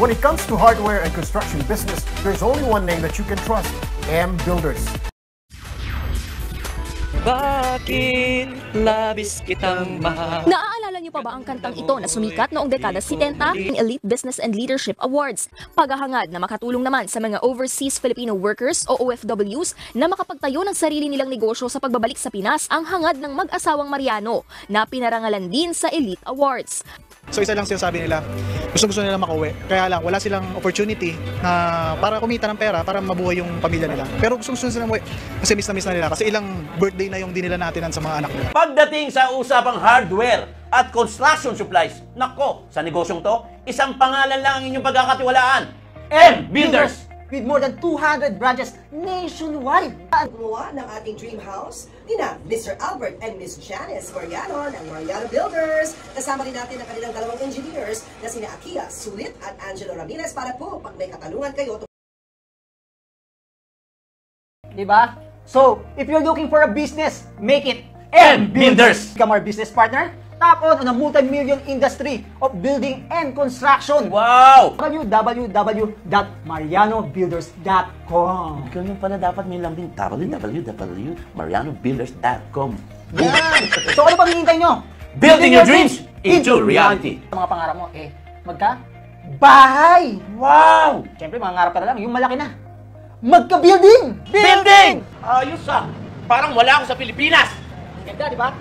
When it comes to hardware and construction business, there's only one name that you can trust, M Builders. Bakit labis kitang mahal? Naaalala niyo pa ba ang kantang ito na sumikat noong dekada 70 ng Elite Business and Leadership Awards? Paghahangad na makatulong naman sa mga overseas Filipino workers o OFWs na makapagtayo ng sarili nilang negosyo sa pagbabalik sa Pinas ang hangad ng mag-asawang Mariano na pinarangalan din sa Elite Awards. So isa lang sinasabi nila, gusto nila makauwi. Kaya lang, wala silang opportunity na para kumita ng pera, para mabuhay yung pamilya nila. Pero gusto sila umuwi kasi miss na nila. Kasi ilang birthday na yung di nila natinan sa mga anak nila. Pagdating sa usapang hardware at construction supplies, nako, sa negosyong to, isang pangalan lang ang inyong pagkakatiwalaan. M Builders! With more than 200 branches nationwide. Ang gumawa ng ating dream house, nina Mr. Albert and Miss Janice Mariano ng Mariano Builders. Kasama rin natin ang kanilang dalawang engineers na sina Akia Sulit at Angelo Ramirez para po pag may katanungan kayo. Diba? So, if you're looking for a business, make it M Builders! Become our business partner. Tap on a multi-million industry of building and construction. Wow! www.marianobuilders.com. Ganun pala dapat may lambing www.marianobuilders.com. Yan! So ano pang hinihintay nyo? Building your dreams into reality. Mga pangarap mo, bahay! Wow! Siyempre, mangarap ka na lang, yung malaki na. Magka-building! Building! Ayos ah! Parang wala ako sa Pilipinas! Ganda, di ba?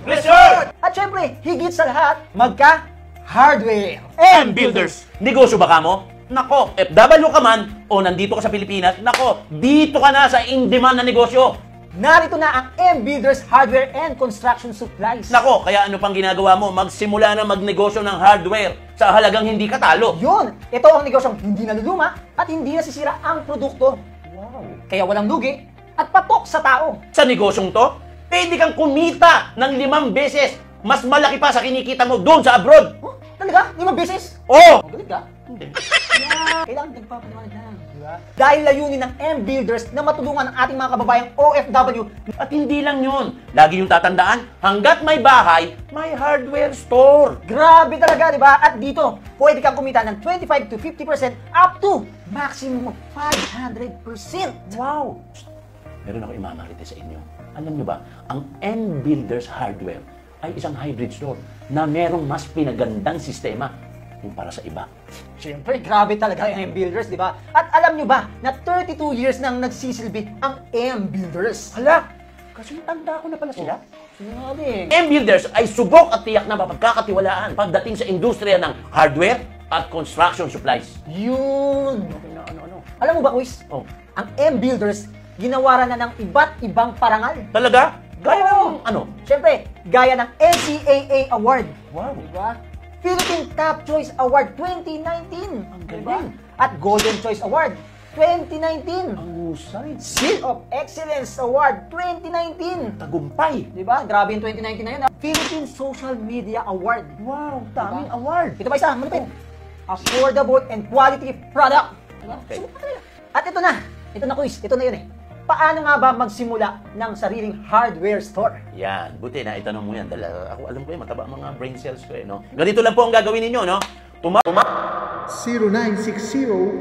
Resort! At syempre, higit sa lahat, magka-hardware. M Builders! Negosyo ba ka mo? Nako, FW ka man o nandito ka sa Pilipinas, nako, dito ka na sa in-demand na negosyo. Narito na ang M Builders Hardware and Construction Supplies. Nako, kaya ano pang ginagawa mo? Magsimula na magnegosyo ng hardware sa halagang hindi katalo. Yun! Ito ang negosyong hindi naluluma at hindi nasisira ang produkto. Wow! Kaya walang lugi at patok sa tao. Sa negosyong to, pwede kang kumita ng 5 beses. Mas malaki pa sa kinikita mo doon sa abroad. Oh, talaga? 5 beses? Oo! Galit ka? Hindi. Kailangan nagpapaliwanag lang. Diba? Dahil layunin ng M Builders na matulungan ang ating mga kababayang OFW. At hindi lang yun. Lagi yung tatandaan, hanggat may bahay, may hardware store. Grabe talaga, di ba? At dito, pwede kang kumita ng 25 to 50% up to maximum of 500%. Wow! Meron ako imamarite sa inyo. Alam nyo ba, ang M Builders Hardware ay isang hybrid store na merong mas pinagandang sistema yung para sa iba. Siyempre, grabe talaga ang M Builders, di ba? At alam nyo ba na 32 years nang nagsisilbi ang M Builders? Hala, kasi tanda ko na pala sila. Sinali. M Builders ay subok at tiyak na mapagkakatiwalaan pagdating sa industriya ng hardware at construction supplies. Yun! Ano? Alam mo ba, Kuis? Oh. Ang M Builders, ginawaran na ng iba't ibang parangal. Talaga? Gaya ng ano? Siyempre, gaya ng NCAA Award. Wow. Diba? Philippine Top Choice Award 2019. Ang galing. At Golden Choice Award 2019. Ang husay. Seal of Excellence Award 2019. Tagumpay. Diba? Grabe yung 2019 na yun. Philippine Social Media Award. Wow, daming award. Ito ba isa? Malupit. Affordable and quality product. Diba? Okay. At ito na. Ito na, Kuis. Ito na yun eh. Paano nga ba magsimula ng sariling hardware store? Yan, buti na itanong mo yan. Dahil ako alam ko yan, mataba ang mga brain cells ko eh, no? Ganito lang po ang gagawin ninyo, no?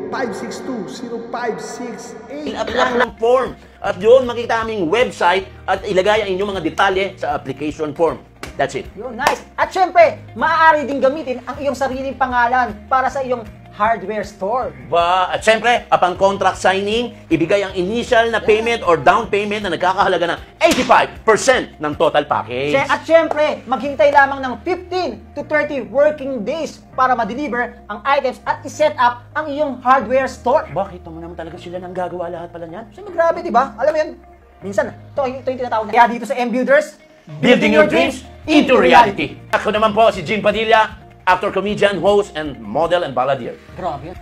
0960-562-0568. Apply lang ng form. At yun, makita aming website at ilagay ang inyong mga detalye sa application form. That's it. Yun, nice. At syempre, maaari din gamitin ang iyong sariling pangalan para sa iyong hardware store. At syempre, upon contract signing, ibigay ang initial na payment or down payment na nagkakahalaga ng 85% ng total package. At syempre, maghintay lamang ng 15 to 30 working days para ma-deliver ang items at i-set up ang iyong hardware store. Bakit naman talaga sila nang gagawa lahat pala niyan? Siyempre, grabe, di ba? Alam mo yan, minsan, ito yung tinatawag na. Kaya dito sa M Builders, Building your dreams into reality. Ako naman po si Jing Padilla, actor, comedian, host, and model and balladeer. Grabe.